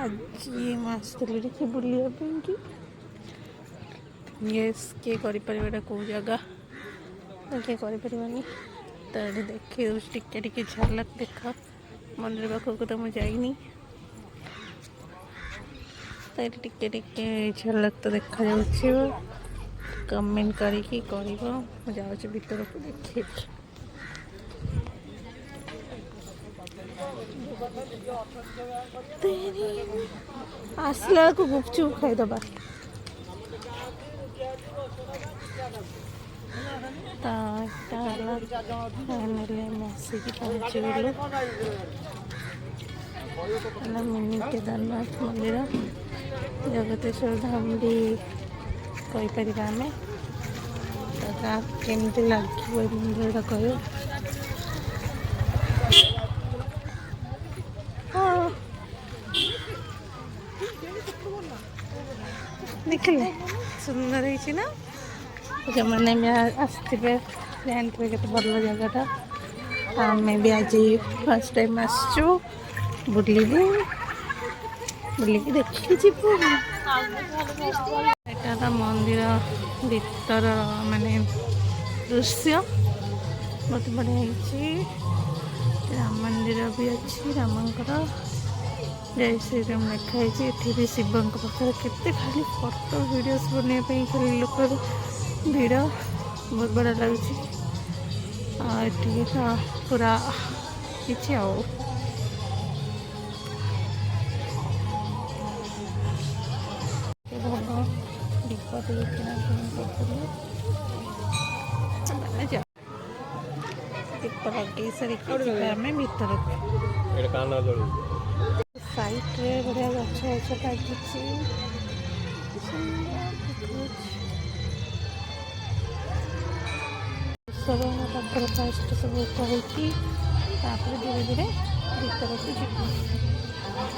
आज आसती देखिए बुलिया यस किए करें कौ जगह किए करें तो ये देखिए टिके टिके झलक देखा मंदिर पाखक तो मुझे जाइनी तो ये टिके टिके झलक तो देखा कमेंट करके जाऊँ भीतर को देखिए आसला को गुपचुप खाईदबा आसिक पहुँची गलु मिनी केदारनाथ मंदिर जगतेश्वर धाम भी कहीपर आम केमती लगे मंदिर कह देखिले सुंदर है ना जो मैंने भी आसवे जानते के भल जगटा आम भी आज फर्स्ट टाइम आसचु बुलबू बुलिकी देखिए जीवु यहाँ मंदिर भीतर माने दृश्य बहुत बढ़िया राम मंदिर भी अच्छी रामंकर जय श्री राम लिखाई ये भी शिव पाखे केते खाली फोटो वीडियोस बनने खाली लोक भीड़ बहुत बड़ा लगे पूरा किसी दीप लगे सारे भीतर साइट्रे बढ़िया गछ गछ लगी सब पाखर फास्ट सब कही धीरे धीरे भीतर को जीव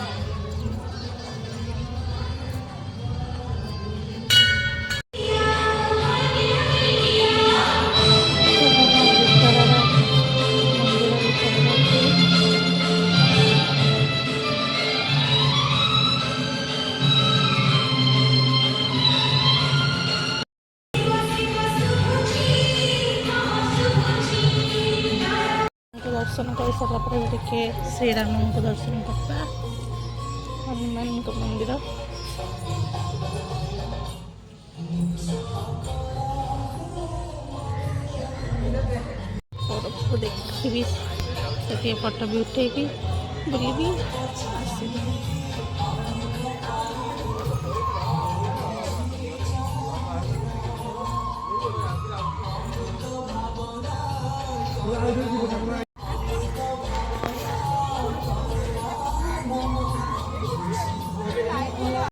दर्शन कर सारा देखिए श्रीराम को दर्शन करता हनुमान को मंदिर को देखी से फोटो भी उठे बुलबी आस